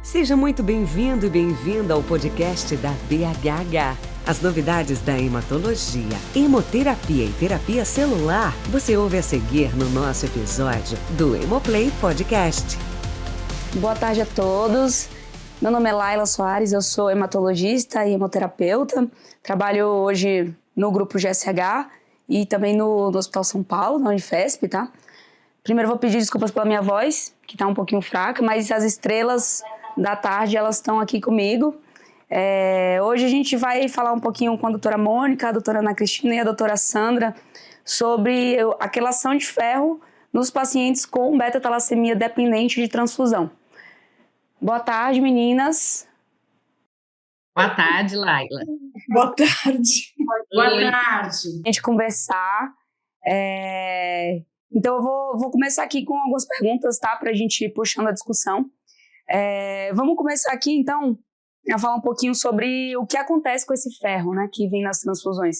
Seja muito bem-vindo e bem-vinda ao podcast da BHH. As novidades da hematologia, hemoterapia e terapia celular, você ouve a seguir no nosso episódio do Hemoplay Podcast. Boa tarde a todos. Meu nome é Laila Soares, eu sou hematologista e hemoterapeuta. Trabalho hoje no grupo GSH e também no Hospital São Paulo, na Unifesp, tá? Primeiro vou pedir desculpas pela minha voz, que tá um pouquinho fraca, mas as estrelas da tarde, elas estão aqui comigo. Hoje a gente vai falar um pouquinho com a doutora Mônica, a doutora Ana Cristina e a doutora Sandra sobre a quelação de ferro nos pacientes com beta-talassemia dependente de transfusão. Boa tarde, meninas. Boa tarde, Laila. Boa tarde. Boa tarde. A gente conversar. Então eu vou começar aqui com algumas perguntas, tá? Pra gente ir puxando a discussão. Vamos começar aqui, então, a falar um pouquinho sobre o que acontece com esse ferro, né, que vem nas transfusões.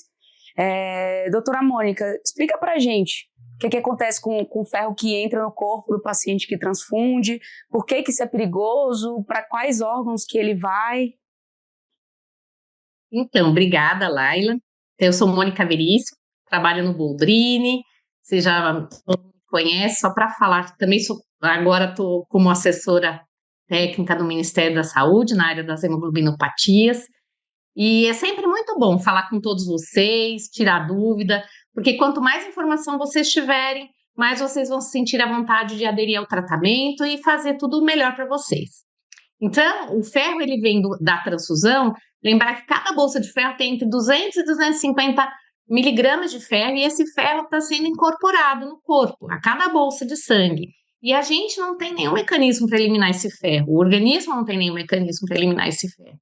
Doutora Mônica, explica pra gente o que acontece com o ferro que entra no corpo do paciente que transfunde, por que isso é perigoso, para quais órgãos que ele vai. Então, obrigada, Laila. Eu sou Mônica Veríssimo, trabalho no Boldrini, você já todo mundo conhece, só para falar, também agora estou como assessora técnica do Ministério da Saúde, na área das hemoglobinopatias, e é sempre muito bom falar com todos vocês, tirar dúvida, porque quanto mais informação vocês tiverem, mais vocês vão se sentir à vontade de aderir ao tratamento e fazer tudo melhor para vocês. Então, o ferro, ele vem da transfusão, lembrar que cada bolsa de ferro tem entre 200 e 250 miligramas de ferro, e esse ferro está sendo incorporado no corpo, a cada bolsa de sangue. E a gente não tem nenhum mecanismo para eliminar esse ferro, o organismo não tem nenhum mecanismo para eliminar esse ferro.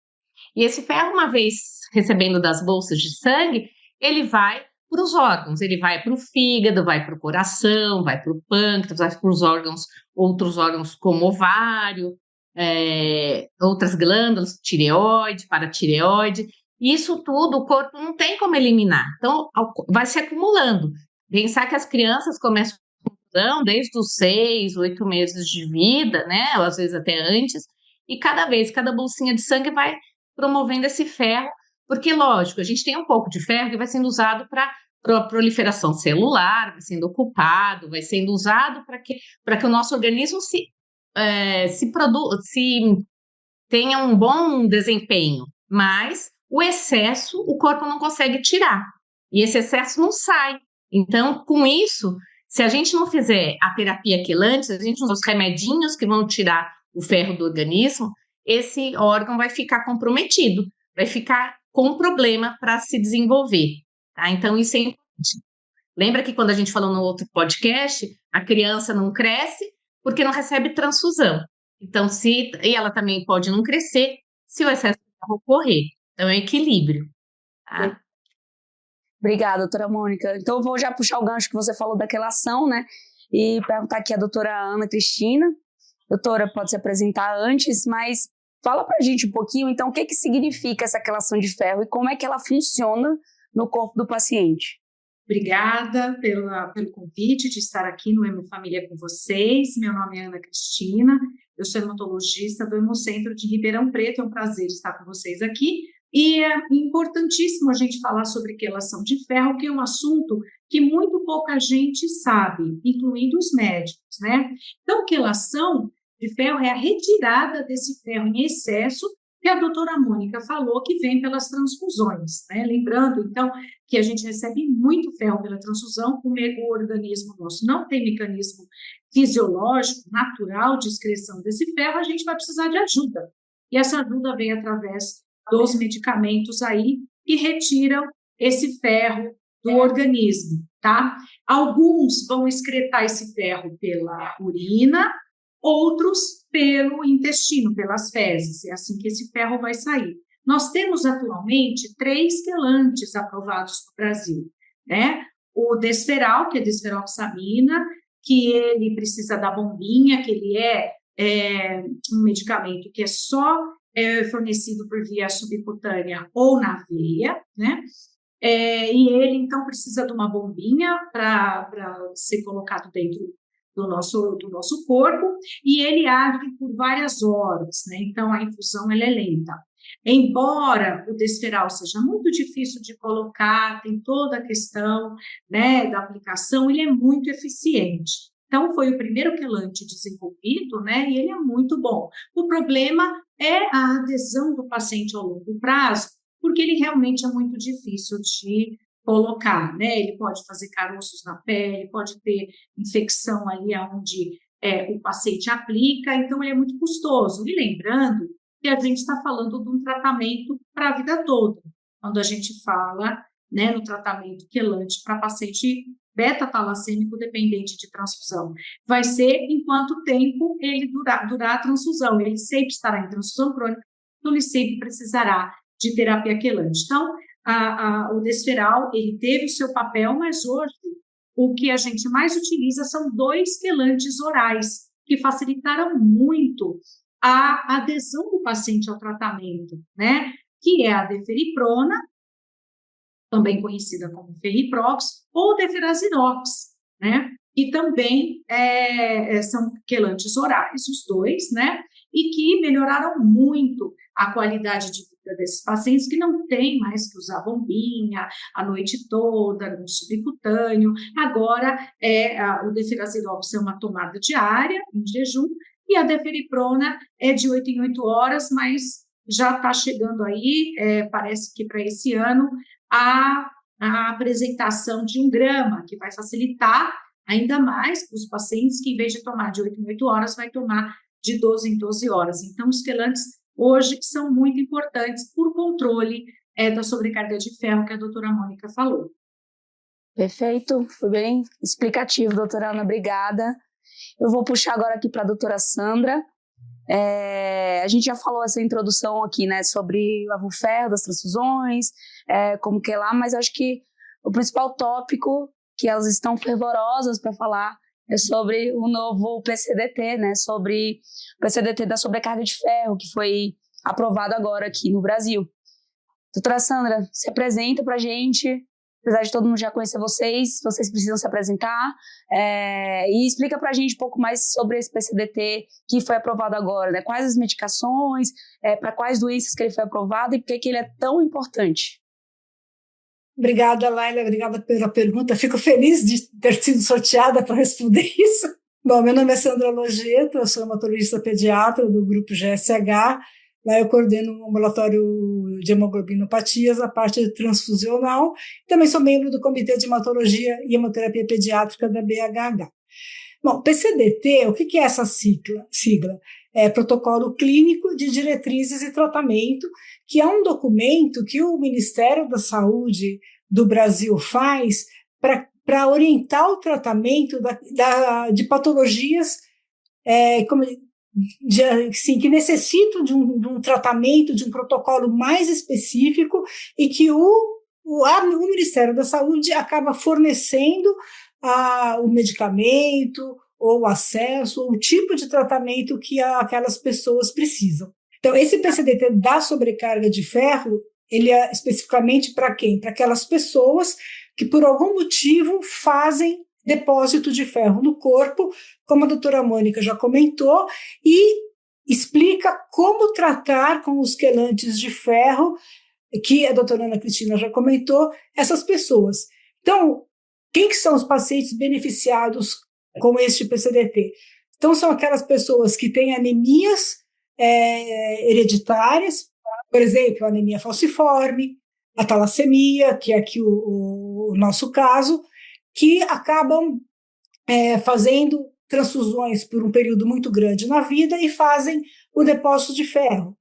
E esse ferro, uma vez recebendo das bolsas de sangue, ele vai para os órgãos, ele vai para o fígado, vai para o coração, vai para o pâncreas, vai para os órgãos, outros órgãos como ovário, outras glândulas, tireoide, paratireoide. Isso tudo o corpo não tem como eliminar, então vai se acumulando. Pensar que as crianças começam desde os 6, 8 meses de vida, né, ou às vezes até antes, e cada bolsinha de sangue vai promovendo esse ferro, porque, lógico, a gente tem um pouco de ferro que vai sendo usado para a proliferação celular, vai sendo ocupado, vai sendo usado para que o nosso organismo se tenha um bom desempenho, mas o excesso o corpo não consegue tirar, e esse excesso não sai. Então, com isso, se a gente não fizer a terapia quelante, se a gente não usar os remedinhos que vão tirar o ferro do organismo, esse órgão vai ficar comprometido, vai ficar com problema para se desenvolver, tá? Então, isso é importante. Lembra que quando a gente falou no outro podcast, a criança não cresce porque não recebe transfusão. Então, e ela também pode não crescer se o excesso de ferro ocorrer. Então, é equilíbrio, tá? Obrigada, doutora Mônica. Então, eu vou já puxar o gancho que você falou da quelação, né? E perguntar aqui a doutora Ana Cristina. Doutora, pode se apresentar antes, mas fala pra gente um pouquinho, então, o que significa essa quelação de ferro e como é que ela funciona no corpo do paciente. Obrigada pelo convite de estar aqui no Hemofamília com vocês. Meu nome é Ana Cristina, eu sou hematologista do Hemocentro de Ribeirão Preto. É um prazer estar com vocês aqui. E é importantíssimo a gente falar sobre quelação de ferro, que é um assunto que muito pouca gente sabe, incluindo os médicos, né? Então, quelação de ferro é a retirada desse ferro em excesso que a doutora Mônica falou, que vem pelas transfusões, né? Lembrando, então, que a gente recebe muito ferro pela transfusão, como o organismo nosso não tem mecanismo fisiológico, natural de excreção desse ferro, a gente vai precisar de ajuda. E essa ajuda vem através dos medicamentos aí que retiram esse ferro do organismo, tá? Alguns vão excretar esse ferro pela urina, outros pelo intestino, pelas fezes. É assim que esse ferro vai sair. Nós temos atualmente 3 quelantes aprovados no Brasil, né? O Desferal, que é desferoxamina, que ele precisa da bombinha, que ele é um medicamento que é só fornecido por via subcutânea ou na veia, né? E ele, então, precisa de uma bombinha para ser colocado dentro do nosso corpo, e ele age por várias horas, né? Então, a infusão ela é lenta. Embora o Desferal seja muito difícil de colocar, tem toda a questão, né, da aplicação, ele é muito eficiente. Então, foi o primeiro quelante desenvolvido, né, e ele é muito bom. O problema é a adesão do paciente ao longo prazo, porque ele realmente é muito difícil de colocar, né? Ele pode fazer caroços na pele, pode ter infecção ali onde o paciente aplica, então ele é muito custoso. E lembrando que a gente está falando de um tratamento para a vida toda, quando a gente fala, né, no tratamento quelante para paciente beta-talassêmico dependente de transfusão. Vai ser enquanto tempo ele durar a transfusão, ele sempre estará em transfusão crônica, então ele sempre precisará de terapia quelante. Então, o Desferal, ele teve o seu papel, mas hoje o que a gente mais utiliza são 2 quelantes orais, que facilitaram muito a adesão do paciente ao tratamento, né? Que é a deferiprona, também conhecida como ferriprox, ou deferazinox, né? E também são quelantes orais, os 2, né? E que melhoraram muito a qualidade de vida desses pacientes que não têm mais que usar bombinha a noite toda, no subcutâneo. Agora, o deferazinox é uma tomada diária, em jejum, e a deferiprona é de 8 em 8 horas, mas já está chegando aí, parece que para esse ano, a apresentação de 1 grama, que vai facilitar ainda mais para os pacientes que, em vez de tomar de 8 em 8 horas, vai tomar de 12 em 12 horas. Então, os quelantes hoje são muito importantes por controle da sobrecarga de ferro que a doutora Mônica falou. Perfeito, foi bem explicativo, doutora Ana, obrigada. Eu vou puxar agora aqui para a doutora Sandra. A gente já falou essa introdução aqui, né, sobre o ferro das transfusões, como que é lá, mas acho que o principal tópico que elas estão fervorosas para falar é sobre o novo PCDT, né, sobre o PCDT da sobrecarga de ferro, que foi aprovado agora aqui no Brasil. Doutora Sandra, se apresenta para a gente, apesar de todo mundo já conhecer vocês precisam se apresentar, e explica para a gente um pouco mais sobre esse PCDT que foi aprovado agora, né? Quais as medicações, para quais doenças que ele foi aprovado e por que ele é tão importante. Obrigada, Laila, obrigada pela pergunta. Fico feliz de ter sido sorteada para responder isso. Bom, meu nome é Sandra Logeto, eu sou hematologista pediatra do grupo GSH. Lá eu coordeno o ambulatório de hemoglobinopatias, a parte transfusional. Também sou membro do Comitê de Hematologia e Hemoterapia Pediátrica da BHH. Bom, PCDT, o que é essa sigla? É Protocolo Clínico de Diretrizes e Tratamento, que é um documento que o Ministério da Saúde do Brasil faz para orientar o tratamento de patologias que necessitam de um tratamento, de um protocolo mais específico e que o Ministério da Saúde acaba fornecendo o medicamento ou o acesso, ou o tipo de tratamento que aquelas pessoas precisam. Então, esse PCDT da sobrecarga de ferro, ele é especificamente para quem? Para aquelas pessoas que, por algum motivo, fazem depósito de ferro no corpo, como a doutora Mônica já comentou, e explica como tratar com os quelantes de ferro, que a doutora Ana Cristina já comentou, essas pessoas. Então, quem que são os pacientes beneficiados com este PCDT? Então, são aquelas pessoas que têm anemias hereditárias, por exemplo, a anemia falciforme, a talassemia, que é aqui o nosso caso, que acabam fazendo transfusões por um período muito grande na vida e fazem o depósito de ferro.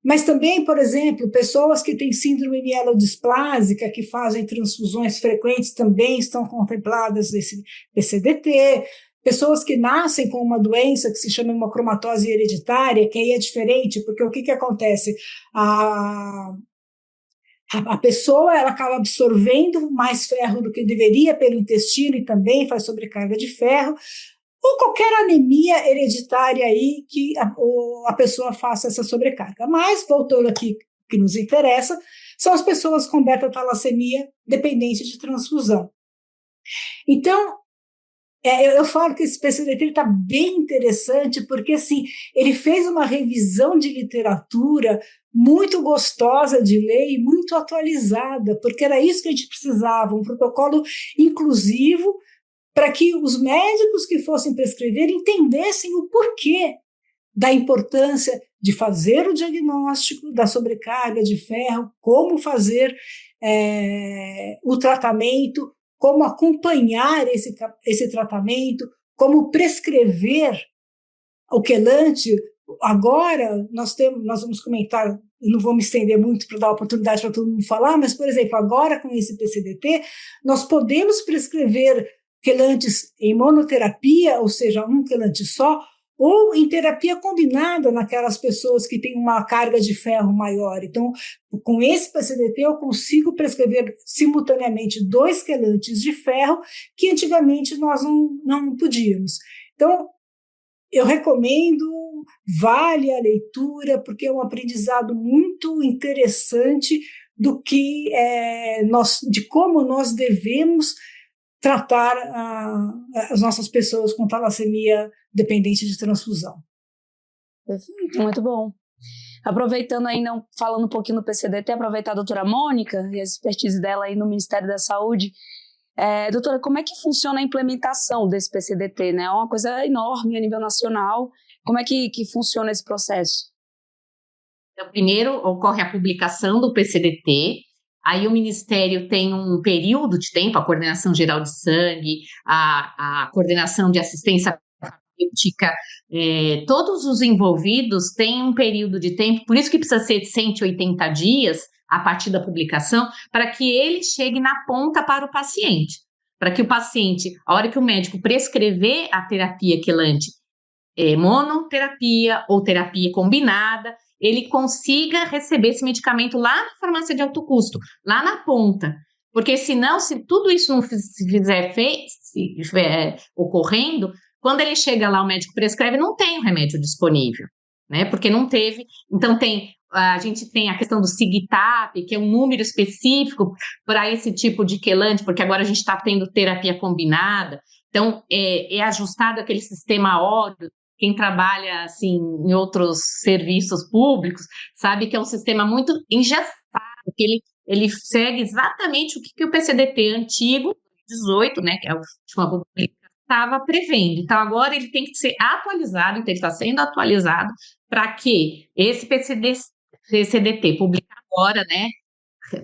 Mas também, por exemplo, pessoas que têm síndrome mielodisplásica, que fazem transfusões frequentes, também estão contempladas nesse PCDT. Pessoas que nascem com uma doença que se chama hemocromatose hereditária, que aí é diferente, porque o que acontece? A pessoa ela acaba absorvendo mais ferro do que deveria pelo intestino e também faz sobrecarga de ferro, ou qualquer anemia hereditária aí que a pessoa faça essa sobrecarga. Mas, voltando aqui, o que nos interessa, são as pessoas com beta-talassemia dependente de transfusão. Então, Eu falo que esse PCDT está bem interessante, porque assim, ele fez uma revisão de literatura muito gostosa de ler e muito atualizada, porque era isso que a gente precisava, um protocolo inclusivo para que os médicos que fossem prescrever entendessem o porquê da importância de fazer o diagnóstico da sobrecarga de ferro, como fazer o tratamento, como acompanhar esse tratamento, como prescrever o quelante. Agora, nós vamos comentar, não vou me estender muito para dar oportunidade para todo mundo falar, mas, por exemplo, agora com esse PCDT, nós podemos prescrever quelantes em monoterapia, ou seja, um quelante só, ou em terapia combinada naquelas pessoas que têm uma carga de ferro maior. Então, com esse PCDT, eu consigo prescrever simultaneamente 2 quelantes de ferro que antigamente nós não podíamos. Então, eu recomendo, vale a leitura, porque é um aprendizado muito interessante de como nós devemos tratar as nossas pessoas com talassemia dependente de transfusão. Perfeito, muito bom. Aproveitando aí, falando um pouquinho do PCDT, aproveitar a doutora Mônica e a expertise dela aí no Ministério da Saúde. Doutora, como é que funciona a implementação desse PCDT, né? É uma coisa enorme a nível nacional. Como é que funciona esse processo? Então, primeiro ocorre a publicação do PCDT, aí o Ministério tem um período de tempo, a Coordenação Geral de Sangue, a Coordenação de Assistência Farmacêutica, todos os envolvidos têm um período de tempo, por isso que precisa ser de 180 dias a partir da publicação, para que ele chegue na ponta para o paciente, para que o paciente, a hora que o médico prescrever a terapia quelante, monoterapia ou terapia combinada, ele consiga receber esse medicamento lá na farmácia de alto custo, lá na ponta. Porque senão, se tudo isso não estiver ocorrendo, quando ele chega lá, o médico prescreve, não tem o remédio disponível, né? Porque não teve. Então, a gente tem a questão do SIGTAP, que é um número específico para esse tipo de quelante, porque agora a gente está tendo terapia combinada. Então, é ajustado aquele sistema ódio. Quem trabalha assim, em outros serviços públicos sabe que é um sistema muito engessado, que ele segue exatamente o que o PCDT antigo, 18, né, que é a última publicação, estava prevendo. Então, agora ele tem que ser atualizado, então ele está sendo atualizado para que esse PCDT publicado agora, né,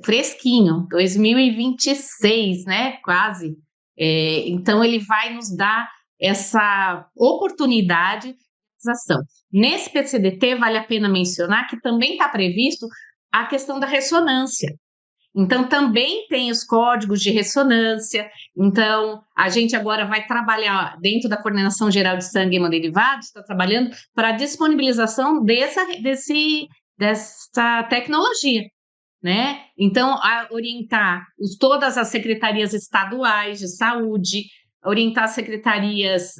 fresquinho, 2026, né, quase. Então, ele vai nos dar essa oportunidade de realização. Nesse PCDT, vale a pena mencionar que também está previsto a questão da ressonância. Então, também tem os códigos de ressonância. Então, a gente agora vai trabalhar dentro da Coordenação Geral de Sangue e Hemoderivados, está trabalhando para a disponibilização dessa tecnologia, né? Então, a orientar todas as secretarias estaduais de saúde, orientar as secretarias,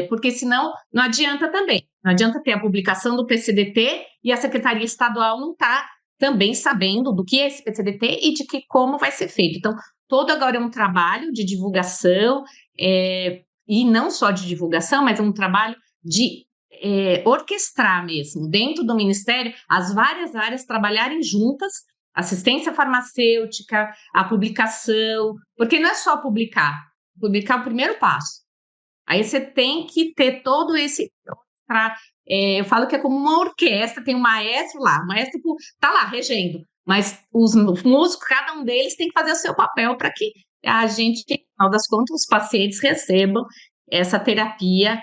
porque senão não adianta também. Não adianta ter a publicação do PCDT e a secretaria estadual não está também sabendo do que é esse PCDT e de como vai ser feito. Então, todo agora é um trabalho de divulgação, e não só de divulgação, mas é um trabalho de orquestrar mesmo, dentro do Ministério, as várias áreas trabalharem juntas, assistência farmacêutica, a publicação, porque não é só publicar é o primeiro passo. Aí você tem que ter todo esse... eu falo que é como uma orquestra, tem um maestro lá, o maestro está lá regendo, mas os músicos, cada um deles tem que fazer o seu papel para que a gente, no final das contas, os pacientes recebam essa terapia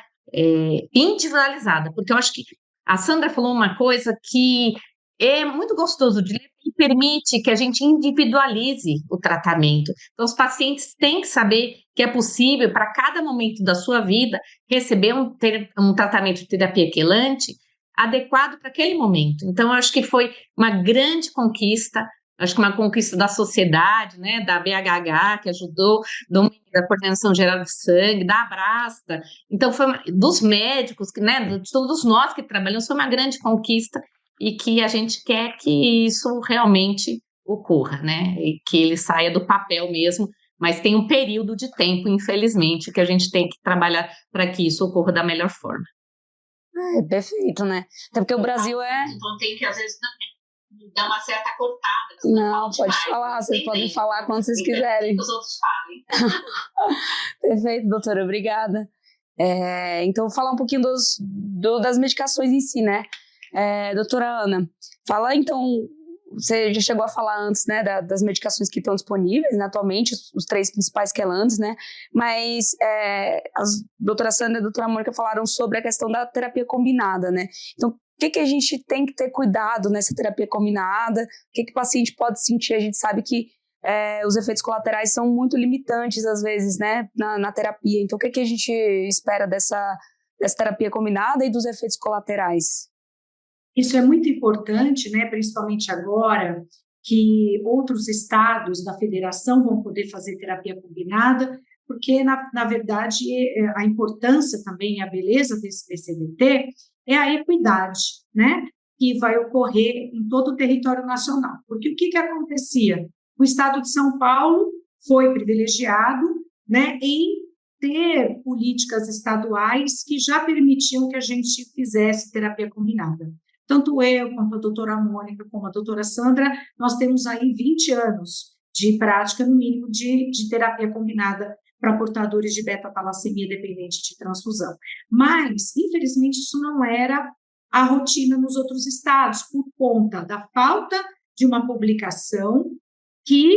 individualizada, porque eu acho que a Sandra falou uma coisa que é muito gostoso de ler, que permite que a gente individualize o tratamento. Então, os pacientes têm que saber que é possível, para cada momento da sua vida, receber um tratamento de terapia quelante adequado para aquele momento. Então, eu acho que foi uma grande conquista, acho que uma conquista da sociedade, né, da BHH, que ajudou, da Coordenação Geral de Sangue, da Abrasta. Então, dos médicos, né, de todos nós que trabalhamos, foi uma grande conquista, e que a gente quer que isso realmente ocorra, né? E que ele saia do papel mesmo, mas tem um período de tempo, infelizmente, que a gente tem que trabalhar para que isso ocorra da melhor forma. É perfeito, né? Até porque o Brasil é... Então tem que, às vezes, dar uma certa cortada. Não, pode falar, vocês podem falar quando vocês quiserem. Que os outros falem. Perfeito, doutora, obrigada. Então, vou falar um pouquinho das medicações em si, né? Doutora Ana, fala então, você já chegou a falar antes, né, das medicações que estão disponíveis, né, atualmente, os 3 principais quelantes, né, mas as doutora Sandra e a doutora Mônica falaram sobre a questão da terapia combinada, né, então o que a gente tem que ter cuidado nessa terapia combinada, o que o paciente pode sentir, a gente sabe que os efeitos colaterais são muito limitantes às vezes, né, na terapia, então o que a gente espera dessa terapia combinada e dos efeitos colaterais? Isso é muito importante, né, principalmente agora que outros estados da federação vão poder fazer terapia combinada, porque, na verdade, a importância também, a beleza desse PCDT é a equidade, né, que vai ocorrer em todo o território nacional. Porque o que acontecia? O estado de São Paulo foi privilegiado, né, em ter políticas estaduais que já permitiam que a gente fizesse terapia combinada. Tanto eu, quanto a doutora Mônica, como a doutora Sandra, nós temos aí 20 anos de prática, no mínimo, de terapia combinada para portadores de beta-talassemia dependente de transfusão. Mas, infelizmente, isso não era a rotina nos outros estados, por conta da falta de uma publicação que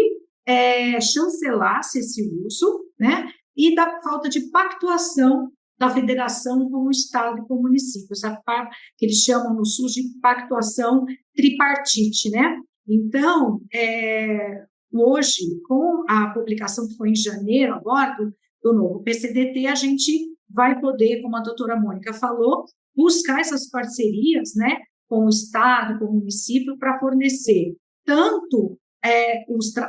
chancelasse esse uso, né, e da falta de pactuação da federação com o estado e com o município, essa parte que eles chamam no SUS de pactuação tripartite, né? Então, hoje, com a publicação que foi em janeiro agora, do novo PCDT, a gente vai poder, como a doutora Mônica falou, buscar essas parcerias, né, com o estado, com o município, para fornecer tanto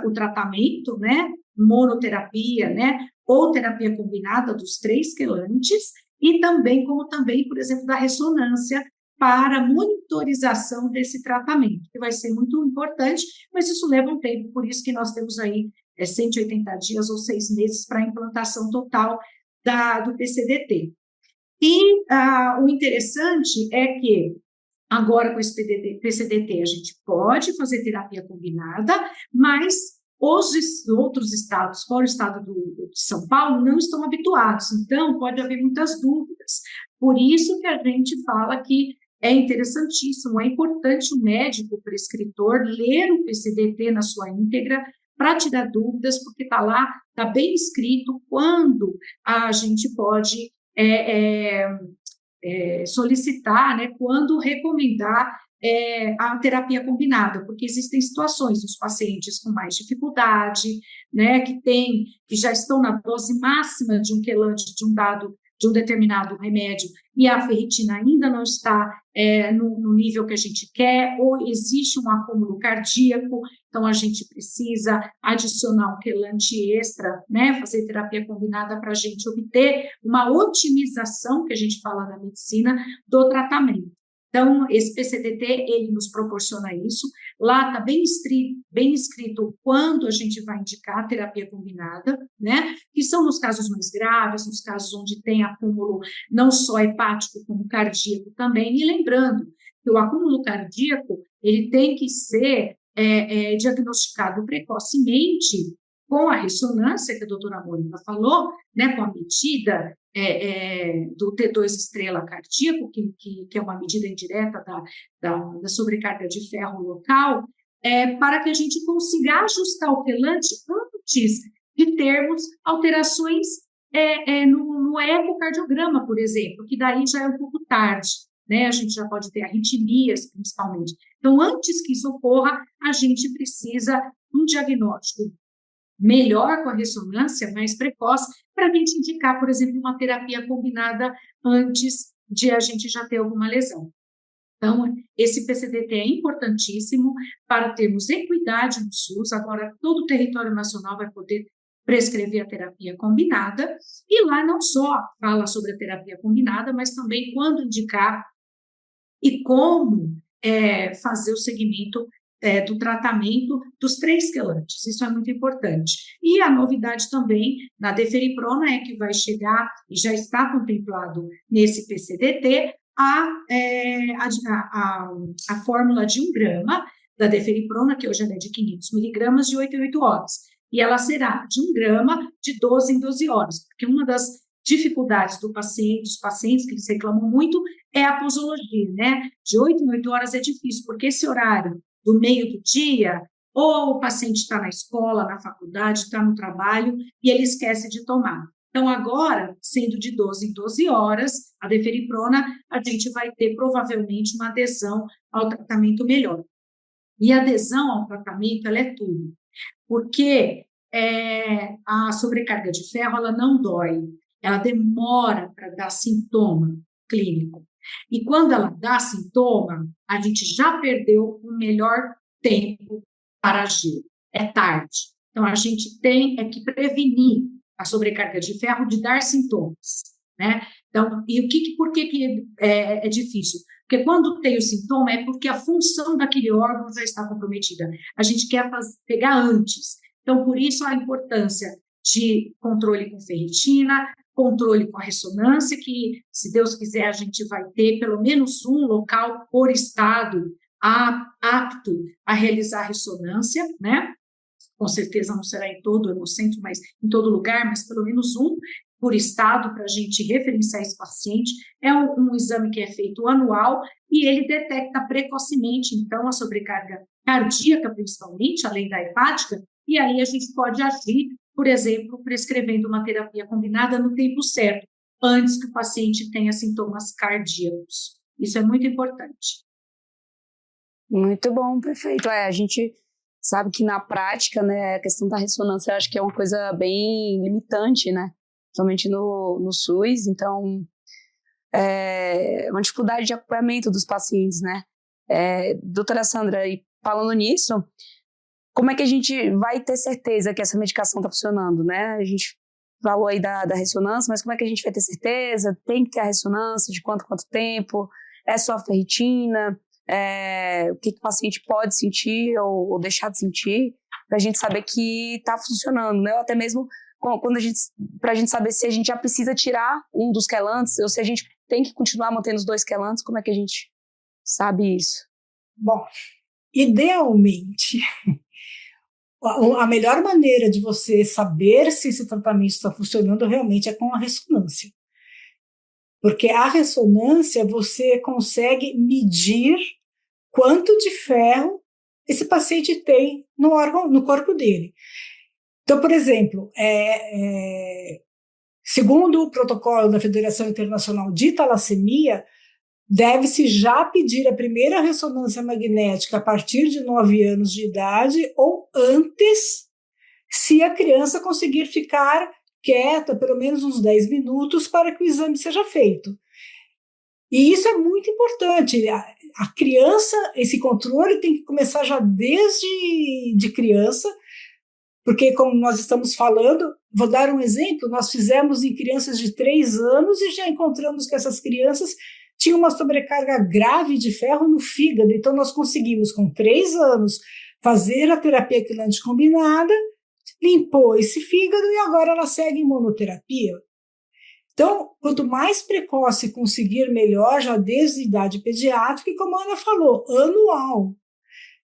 o tratamento, né, monoterapia, né, ou terapia combinada dos 3 quelantes, e também, por exemplo, da ressonância para monitorização desse tratamento, que vai ser muito importante, mas isso leva um tempo, por isso que nós temos aí 180 dias ou 6 meses para a implantação total do PCDT. E o interessante é que agora com esse PCDT a gente pode fazer terapia combinada, mas os outros estados, fora o estado de São Paulo, não estão habituados, então pode haver muitas dúvidas. Por isso que a gente fala que é interessantíssimo, é importante o médico, o prescritor, ler o PCDT na sua íntegra para tirar dúvidas, porque está lá, está bem escrito quando a gente pode solicitar, né, quando recomendar a terapia combinada, porque existem situações dos pacientes com mais dificuldade, né, que já estão na dose máxima de um quelante de um determinado remédio e a ferritina ainda não está no nível que a gente quer, ou existe um acúmulo cardíaco, então a gente precisa adicionar um quelante extra, né, fazer terapia combinada para a gente obter uma otimização, que a gente fala na medicina, do tratamento. Então, esse PCDT, ele nos proporciona isso. Lá está bem escrito quando a gente vai indicar a terapia combinada, né? Que são nos casos mais graves, nos casos onde tem acúmulo não só hepático, como cardíaco também. E lembrando que o acúmulo cardíaco, ele tem que ser diagnosticado precocemente com a ressonância que a doutora Mônica falou, né? Com a medida do T2 estrela cardíaco, que é uma medida indireta da sobrecarga de ferro local, para que a gente consiga ajustar o quelante antes de termos alterações no ecocardiograma, por exemplo, que daí já é um pouco tarde, né? A gente já pode ter arritmias, principalmente. Então, antes que isso ocorra, a gente precisa um diagnóstico melhor com a ressonância, mais precoce, para a gente indicar, por exemplo, uma terapia combinada antes de a gente já ter alguma lesão. Então, esse PCDT é importantíssimo para termos equidade no SUS. Agora, todo o território nacional vai poder prescrever a terapia combinada, e lá não só fala sobre a terapia combinada, mas também quando indicar e como fazer o segmento do tratamento dos 3 quelantes, isso é muito importante. E a novidade também na deferiprona é que vai chegar, e já está contemplado nesse PCDT, a fórmula de 1 grama da deferiprona, que hoje é de 500 miligramas, de 8 em 8 horas. E ela será de 1 grama de 12 em 12 horas, porque uma das dificuldades dos pacientes que eles reclamam muito é a posologia, né? De 8 em 8 horas é difícil, porque esse horário do meio do dia, ou o paciente está na escola, na faculdade, está no trabalho, e ele esquece de tomar. Então, agora, sendo de 12 em 12 horas, a deferiprona, a gente vai ter provavelmente uma adesão ao tratamento melhor. E a adesão ao tratamento, ela é tudo, porque a sobrecarga de ferro, ela não dói, ela demora para dar sintoma clínico. E quando ela dá sintoma, a gente já perdeu o melhor tempo para agir, é tarde. Então, a gente tem que prevenir a sobrecarga de ferro de dar sintomas, né? Então, e por que é difícil? Porque quando tem o sintoma é porque a função daquele órgão já está comprometida. A gente quer pegar antes. Então, por isso a importância de controle com ferritina, controle com a ressonância, que, se Deus quiser, a gente vai ter pelo menos um local por estado apto a realizar ressonância, né? Com certeza não será em todo o hemocentro, mas em todo lugar, mas pelo menos um por estado para a gente referenciar esse paciente. É um exame que é feito anual e ele detecta precocemente, então, a sobrecarga cardíaca, principalmente, além da hepática, e aí a gente pode agir, por exemplo, prescrevendo uma terapia combinada no tempo certo, antes que o paciente tenha sintomas cardíacos. Isso é muito importante. Muito bom, perfeito. A gente sabe que na prática, né, a questão da ressonância, eu acho que é uma coisa bem limitante, né, somente no SUS, então é uma dificuldade de acompanhamento dos pacientes, né. Doutora Sandra, e falando nisso, como é que a gente vai ter certeza que essa medicação está funcionando, né? A gente falou aí da ressonância, mas como é que a gente vai ter certeza? Tem que ter a ressonância, de quanto tempo? É só a ferritina? O que o paciente pode sentir ou deixar de sentir, para a gente saber que está funcionando, né? Ou até mesmo para a gente saber se a gente já precisa tirar um dos quelantes ou se a gente tem que continuar mantendo os 2 quelantes, como é que a gente sabe isso? Bom, idealmente, a melhor maneira de você saber se esse tratamento está funcionando realmente é com a ressonância. Porque a ressonância você consegue medir quanto de ferro esse paciente tem no corpo dele. Então, por exemplo, segundo o protocolo da Federação Internacional de Talassemia, deve-se já pedir a primeira ressonância magnética a partir de 9 anos de idade ou antes, se a criança conseguir ficar quieta pelo menos uns 10 minutos para que o exame seja feito. E isso é muito importante. A criança, esse controle tem que começar já desde de criança, porque, como nós estamos falando, vou dar um exemplo, nós fizemos em crianças de 3 anos e já encontramos que essas crianças tinham uma sobrecarga grave de ferro no fígado, então nós conseguimos, com 3 anos, fazer a terapia quelante combinada, limpou esse fígado e agora ela segue em monoterapia. Então, quanto mais precoce conseguir, melhor, já desde a idade pediátrica, e como a Ana falou, anual.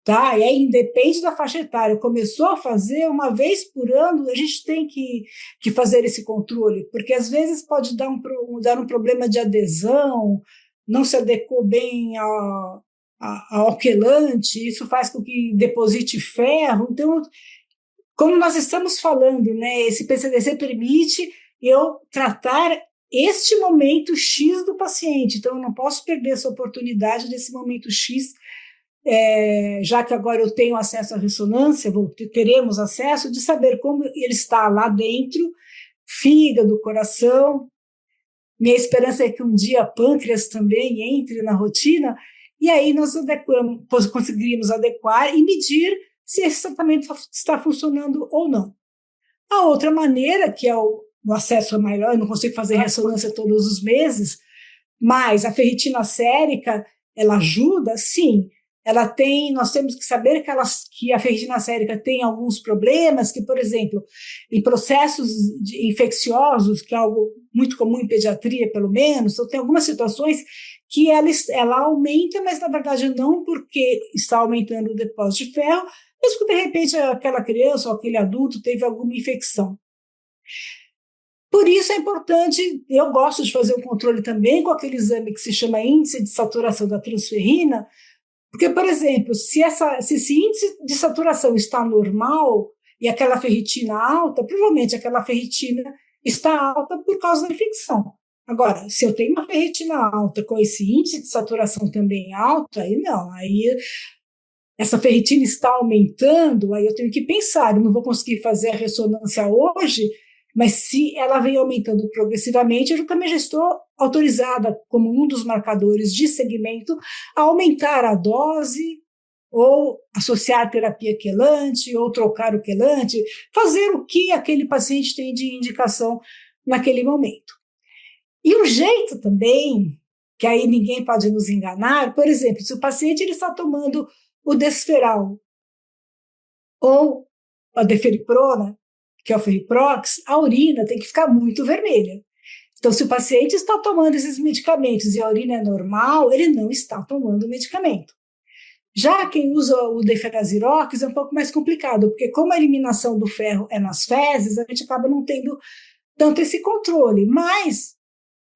Tá? E aí, independe da faixa etária, começou a fazer uma vez por ano, a gente tem que fazer esse controle, porque às vezes pode dar um problema de adesão, não se adequou bem ao quelante, isso faz com que deposite ferro. Então, como nós estamos falando, né, esse PCDC permite eu tratar este momento X do paciente, então eu não posso perder essa oportunidade desse momento X, já que agora eu tenho acesso à ressonância, teremos acesso de saber como ele está lá dentro, fígado, coração. Minha esperança é que um dia pâncreas também entre na rotina, e aí nós conseguiríamos adequar e medir se esse tratamento está funcionando ou não. A outra maneira, que é o acesso maior, eu não consigo fazer ressonância todos os meses, mas a ferritina sérica, ela ajuda, sim. nós temos que saber que a ferritina sérica tem alguns problemas, que, por exemplo, em processos infecciosos, que é algo muito comum em pediatria, pelo menos, então tem algumas situações que ela aumenta, mas na verdade não porque está aumentando o depósito de ferro, mas porque de repente aquela criança ou aquele adulto teve alguma infecção. Por isso é importante, eu gosto de fazer um controle também com aquele exame que se chama índice de saturação da transferrina, porque, por exemplo, se esse índice de saturação está normal e aquela ferritina alta, provavelmente aquela ferritina está alta por causa da infecção. Agora, se eu tenho uma ferritina alta com esse índice de saturação também alto, aí não, aí essa ferritina está aumentando, aí eu tenho que pensar, eu não vou conseguir fazer a ressonância hoje, mas se ela vem aumentando progressivamente, eu também já estou autorizada, como um dos marcadores de segmento, a aumentar a dose, ou associar terapia quelante, ou trocar o quelante, fazer o que aquele paciente tem de indicação naquele momento. E o jeito também, que aí ninguém pode nos enganar, por exemplo, se o paciente ele está tomando o Desferal ou a Deferiprona, que é o Ferriprox, a urina tem que ficar muito vermelha. Então, se o paciente está tomando esses medicamentos e a urina é normal, ele não está tomando o medicamento. Já quem usa o Deferazirox é um pouco mais complicado, porque como a eliminação do ferro é nas fezes, a gente acaba não tendo tanto esse controle, mas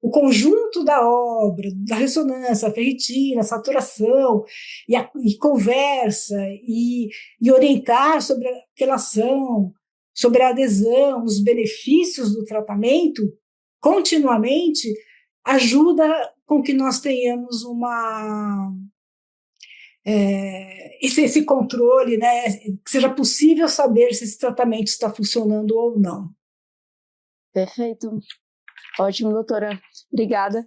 o conjunto da obra, da ressonância, a ferritina, a saturação, e conversa, e orientar sobre a relação, sobre a adesão, os benefícios do tratamento, continuamente, ajuda com que nós tenhamos esse controle, né, que seja possível saber se esse tratamento está funcionando ou não. Perfeito. Ótimo, doutora. Obrigada.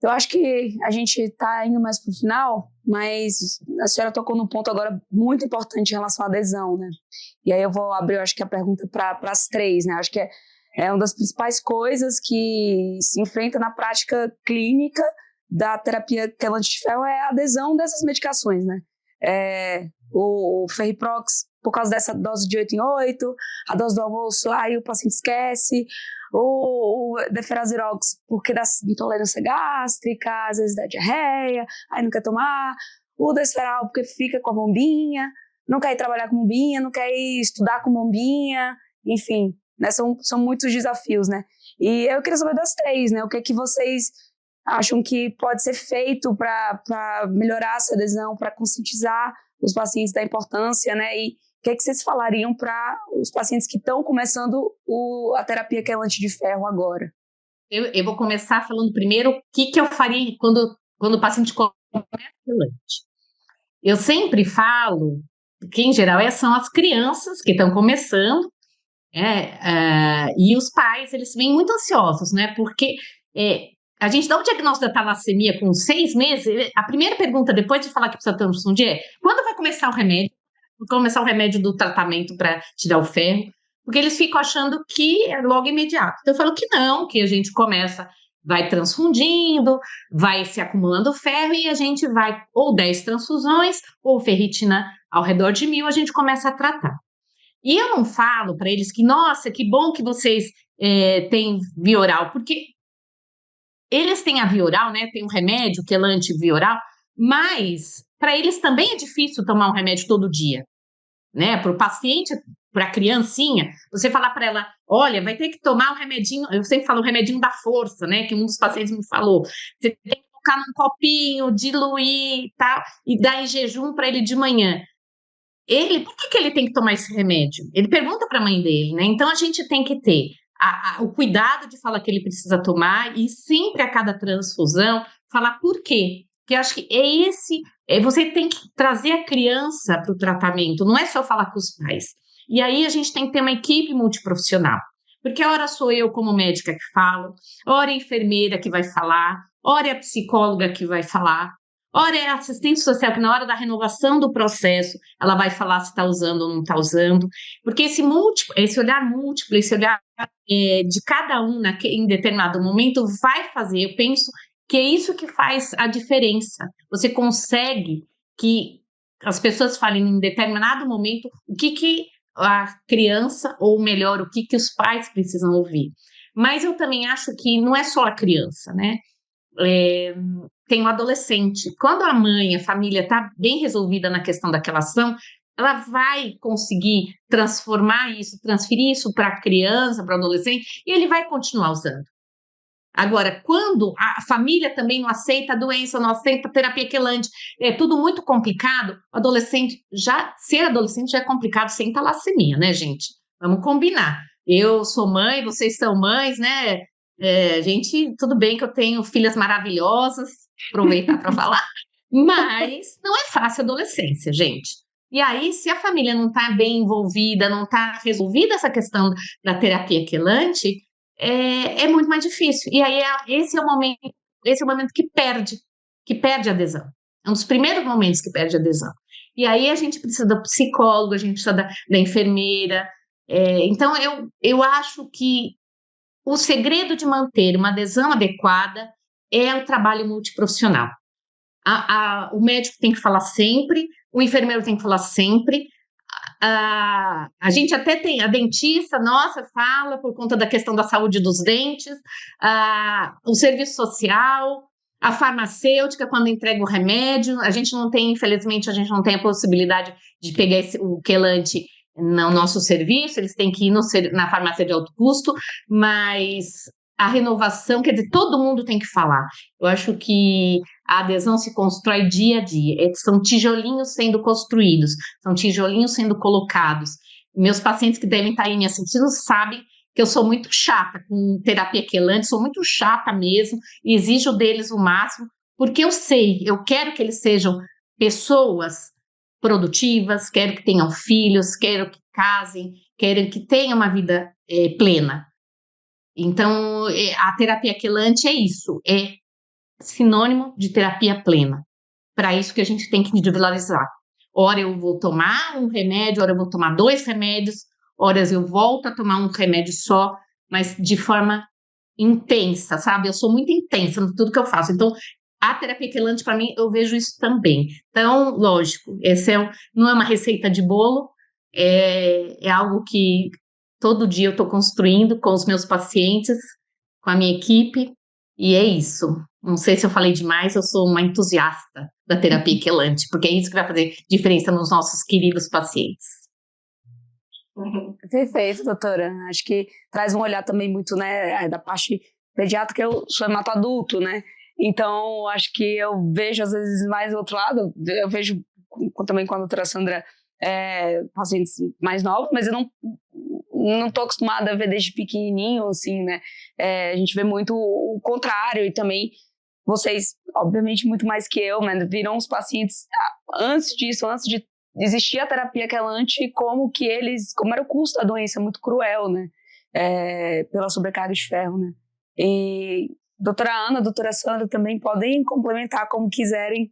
Eu acho que a gente está indo mais para o final, mas a senhora tocou num ponto agora muito importante em relação à adesão, né? E aí eu vou abrir, eu acho que a pergunta para as três, né? Acho que é uma das principais coisas que se enfrenta na prática clínica da terapia quelante de ferro é a adesão dessas medicações, né? O Ferriprox, por causa dessa dose de 8 em 8, a dose do almoço, aí o paciente esquece, o Deferazirox, porque dá intolerância gástrica, às vezes dá diarreia, aí não quer tomar, o Desferal, porque fica com a bombinha, não quer ir trabalhar com bombinha, não quer ir estudar com bombinha, enfim, né, são muitos desafios, né? E eu queria saber das três, né, o que é que vocês acham que pode ser feito para melhorar essa adesão, para conscientizar os pacientes da importância, né, e o que é que vocês falariam para os pacientes que estão começando a terapia quelante de ferro agora? Eu vou começar falando primeiro o que eu faria quando o paciente começa quelante. Eu sempre falo que, em geral, são as crianças que estão começando, e os pais, eles vêm muito ansiosos, né? Porque a gente dá o diagnóstico da talassemia com 6 meses, a primeira pergunta, depois de falar que precisa transfusão de quando vai começar o remédio? Começar o remédio do tratamento para tirar o ferro, porque eles ficam achando que é logo imediato. Então eu falo que não, que a gente começa, vai transfundindo, vai se acumulando ferro e a gente vai ou 10 transfusões ou ferritina ao redor de 1000, a gente começa a tratar. E eu não falo para eles que, nossa, que bom que vocês têm via oral, porque eles têm a via oral, né? Tem um remédio, quelante via oral, mas para eles também é difícil tomar um remédio todo dia, né? Para o paciente, para a criancinha, você falar para ela, olha, vai ter que tomar um remedinho, eu sempre falo o remedinho da força, né? Que um dos pacientes me falou, você tem que colocar num copinho, diluir, tá? E dar em jejum para ele de manhã. Por que ele tem que tomar esse remédio? Ele pergunta para a mãe dele, né? Então a gente tem que ter o cuidado de falar que ele precisa tomar e sempre a cada transfusão falar por quê. Porque eu acho que você tem que trazer a criança para o tratamento, não é só falar com os pais. E aí a gente tem que ter uma equipe multiprofissional, porque ora sou eu como médica que falo, ora é a enfermeira que vai falar, ora é a psicóloga que vai falar, ora é a assistente social que na hora da renovação do processo ela vai falar se está usando ou não está usando, porque esse olhar múltiplo, esse olhar de cada um em determinado momento vai fazer, eu penso, que é isso que faz a diferença. Você consegue que as pessoas falem em determinado momento o que a criança, ou melhor, o que os pais precisam ouvir. Mas eu também acho que não é só a criança, né? Tem um adolescente. Quando a mãe, a família está bem resolvida na questão daquela ação, ela vai conseguir transformar isso, transferir isso para a criança, para o adolescente, e ele vai continuar usando. Agora, quando a família também não aceita a doença, não aceita a terapia quelante, é tudo muito complicado, ser adolescente já é complicado sem talassemia, né, gente? Vamos combinar. Eu sou mãe, vocês são mães, né? Gente, tudo bem que eu tenho filhas maravilhosas, aproveitar para falar, mas não é fácil a adolescência, gente. E aí, se a família não está bem envolvida, não está resolvida essa questão da terapia quelante, é muito mais difícil. E aí, esse é o momento que perde a adesão. É um dos primeiros momentos que perde a adesão. E aí, a gente precisa do psicólogo, a gente precisa da enfermeira. Então, eu acho que o segredo de manter uma adesão adequada é o trabalho multiprofissional. O médico tem que falar sempre, o enfermeiro tem que falar sempre. A gente até tem, a dentista, nossa, fala por conta da questão da saúde dos dentes, o serviço social, a farmacêutica, quando entrega o remédio, infelizmente, a gente não tem a possibilidade de pegar o quelante no nosso serviço, eles têm que ir na farmácia de alto custo, mas a renovação, quer dizer, todo mundo tem que falar. Eu acho que a adesão se constrói dia a dia, são tijolinhos sendo construídos, são tijolinhos sendo colocados. Meus pacientes que devem estar aí me assistindo sabem que eu sou muito chata com terapia quelante, sou muito chata mesmo, e exijo deles o máximo, porque eu quero que eles sejam pessoas produtivas, quero que tenham filhos, quero que casem, quero que tenham uma vida plena. Então, a terapia quelante é isso, é sinônimo de terapia plena. Para isso que a gente tem que individualizar. Ora eu vou tomar um remédio, ora eu vou tomar 2 remédios, horas eu volto a tomar um remédio só, mas de forma intensa, sabe? Eu sou muito intensa em tudo que eu faço. Então, a terapia quelante, para mim, eu vejo isso também. Então, lógico, não é uma receita de bolo, é algo que todo dia eu estou construindo com os meus pacientes, com a minha equipe, e é isso. Não sei se eu falei demais, eu sou uma entusiasta da terapia quelante, porque é isso que vai fazer diferença nos nossos queridos pacientes. Perfeito, doutora. Acho que traz um olhar também muito, né, da parte pediátrica. Eu sou hematoadulto, né? Então, acho que eu vejo, às vezes, mais do outro lado. Eu vejo também com a doutora Sandra pacientes mais novos, mas eu não estou acostumada a ver desde pequenininho, assim, né? A gente vê muito o contrário, e também vocês, obviamente, muito mais que eu, né? Viram os pacientes antes de existir a terapia quelante, como era o custo da doença, muito cruel, né? Pela sobrecarga de ferro, né? E doutora Ana, doutora Sandra também podem complementar como quiserem,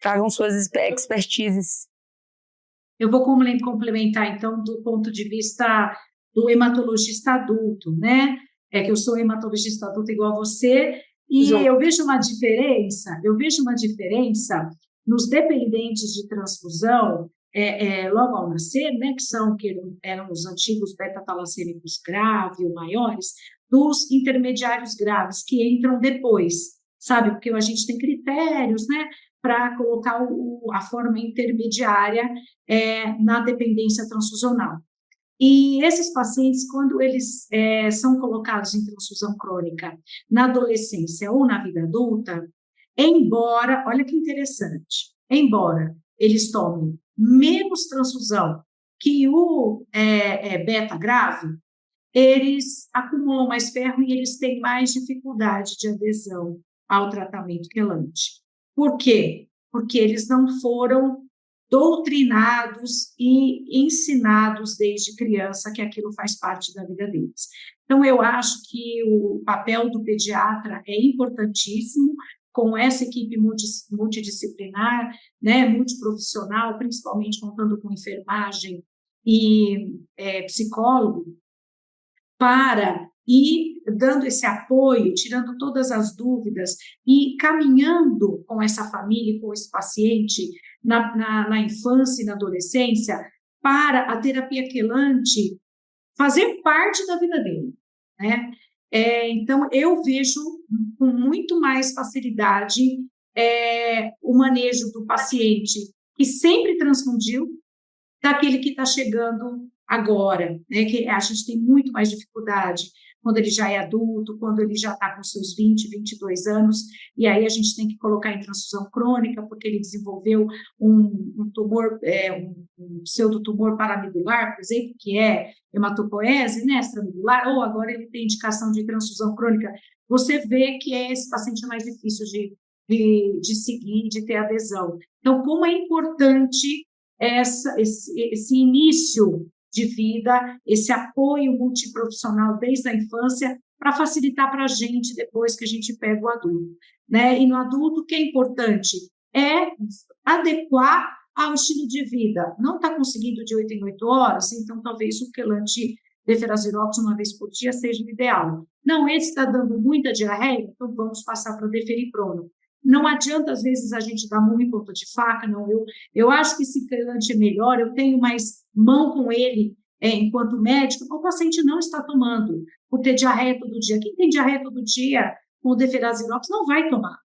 tragam suas expertises. Eu vou complementar, então, do ponto de vista do hematologista adulto, né? Que eu sou hematologista adulto igual a você, e eu vejo uma diferença nos dependentes de transfusão, logo ao nascer, né? Que eram os antigos beta-talassêmicos graves ou maiores, dos intermediários graves, que entram depois, sabe? Porque a gente tem critérios, né? Para colocar a forma intermediária na dependência transfusional. E esses pacientes, quando eles são colocados em transfusão crônica na adolescência ou na vida adulta, olha que interessante, embora eles tomem menos transfusão que o beta grave, eles acumulam mais ferro e eles têm mais dificuldade de adesão ao tratamento quelante. Por quê? Porque eles não foram doutrinados e ensinados desde criança que aquilo faz parte da vida deles. Então, eu acho que o papel do pediatra é importantíssimo, com essa equipe multidisciplinar, né, multiprofissional, principalmente contando com enfermagem e psicólogo, para ir dando esse apoio, tirando todas as dúvidas e caminhando com essa família, com esse paciente na infância e na adolescência, para a terapia quelante fazer parte da vida dele, né? Então, eu vejo com muito mais facilidade o manejo do paciente que sempre transfundiu, daquele que está chegando agora, né? Que a gente tem muito mais dificuldade quando ele já é adulto, quando ele já está com seus 20, 22 anos, e aí a gente tem que colocar em transfusão crônica, porque ele desenvolveu um tumor, um pseudotumor paramedular, por exemplo, que é hematopoese, né, extramedular, ou agora ele tem indicação de transfusão crônica. Você vê que esse paciente mais difícil de seguir, de ter adesão. Então, como é importante esse início de vida, esse apoio multiprofissional desde a infância, para facilitar para a gente depois que a gente pega o adulto, né? E no adulto, o que é importante é adequar ao estilo de vida. Não está conseguindo de 8 em 8 horas, então talvez o quelante deferasirox uma vez por dia seja o ideal. Não, esse está dando muita diarreia, então vamos passar para o deferiprono. Não adianta, às vezes, a gente dar murro em ponta de faca, não. Eu acho que esse quelante é melhor, eu tenho mais mão com ele enquanto médico, o paciente não está tomando, por ter diarreia todo dia. Quem tem diarreia todo dia com o deferasirox não vai tomar,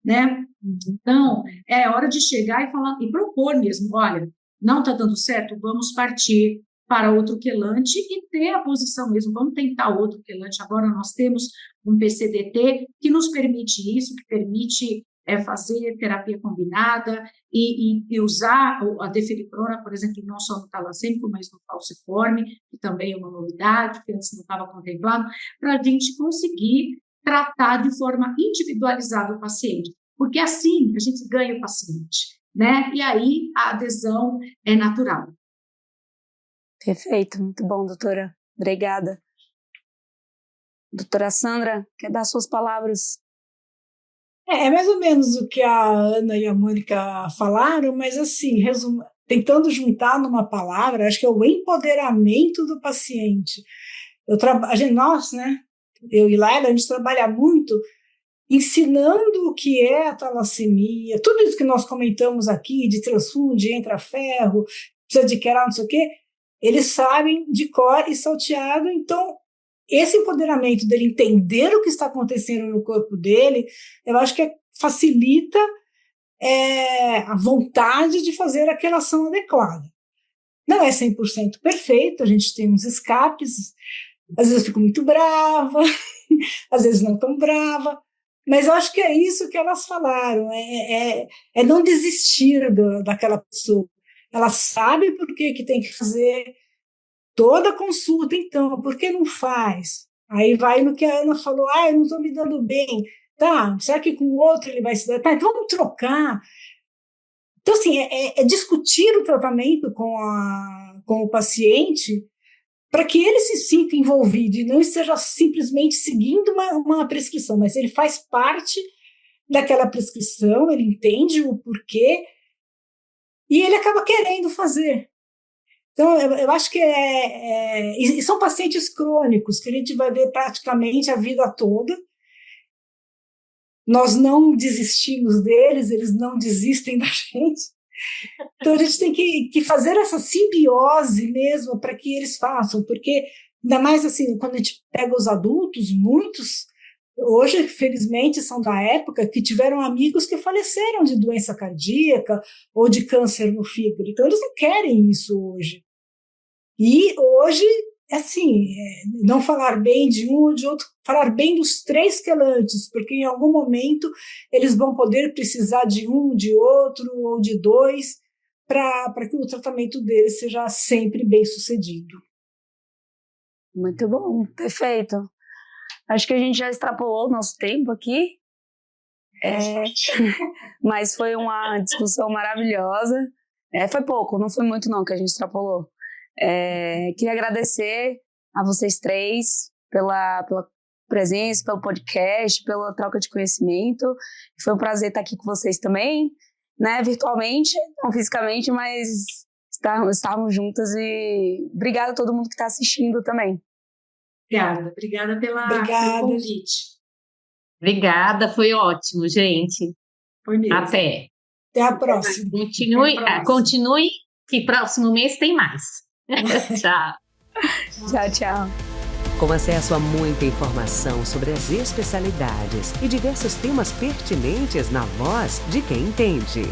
né? Então, é hora de chegar e falar, e propor mesmo, olha, não está dando certo, vamos partir para outro quelante e ter a posição mesmo, vamos tentar outro quelante. Agora nós temos um PCDT que nos permite isso, que permite fazer terapia combinada e usar a deferiprona, por exemplo, não só no talassêmico, mas no falciforme, que também é uma novidade, que antes não estava contemplado, para a gente conseguir tratar de forma individualizada o paciente, porque assim a gente ganha o paciente, né? E aí a adesão é natural. Perfeito, muito bom, doutora. Obrigada. Doutora Sandra, quer dar suas palavras? É mais ou menos o que a Ana e a Mônica falaram, mas assim, tentando juntar numa palavra, acho que é o empoderamento do paciente. Nós, né, eu e Laila, a gente trabalha muito ensinando o que é a talassemia, tudo isso que nós comentamos aqui, de transfunde, entra ferro, precisa de querar, não sei o quê, eles sabem de cor e salteado, então esse empoderamento dele entender o que está acontecendo no corpo dele, eu acho que facilita a vontade de fazer aquela ação adequada. Não é 100% perfeito, a gente tem uns escapes, às vezes eu fico muito brava, às vezes não tão brava, mas eu acho que é isso que elas falaram, é não desistir daquela pessoa. Ela sabe por que tem que fazer toda a consulta, então, por que não faz? Aí vai no que a Ana falou, eu não estou me dando bem. Tá, será que com o outro ele vai se dar? Tá, então vamos trocar. Então, assim, é discutir o tratamento com o paciente para que ele se sinta envolvido e não esteja simplesmente seguindo uma prescrição, mas ele faz parte daquela prescrição, ele entende o porquê e ele acaba querendo fazer. Então, eu acho que e são pacientes crônicos, que a gente vai ver praticamente a vida toda. Nós não desistimos deles, eles não desistem da gente. Então, a gente tem que fazer essa simbiose mesmo para que eles façam, porque, ainda mais assim, quando a gente pega os adultos, muitos, hoje, felizmente, são da época que tiveram amigos que faleceram de doença cardíaca ou de câncer no fígado. Então, eles não querem isso hoje. E hoje, assim, não falar bem de um ou de outro, falar bem dos 3 quelantes, porque em algum momento eles vão poder precisar de um, de outro ou de 2, para que o tratamento deles seja sempre bem sucedido. Muito bom, perfeito. Acho que a gente já extrapolou o nosso tempo aqui, mas foi uma discussão maravilhosa. Foi pouco, não foi muito não que a gente extrapolou. Queria agradecer a vocês 3 pela presença, pelo podcast, pela troca de conhecimento. Foi um prazer estar aqui com vocês também, né, virtualmente, não fisicamente, mas estarmos juntas, e obrigada a todo mundo que está assistindo também. Obrigada pelo Obrigada. convite. Obrigada, foi ótimo, gente. Foi mesmo. Até. Até a próxima. Continue, que próximo mês tem mais. Tchau. Tchau, tchau. Com acesso a muita informação sobre as especialidades e diversos temas pertinentes na voz de quem entende.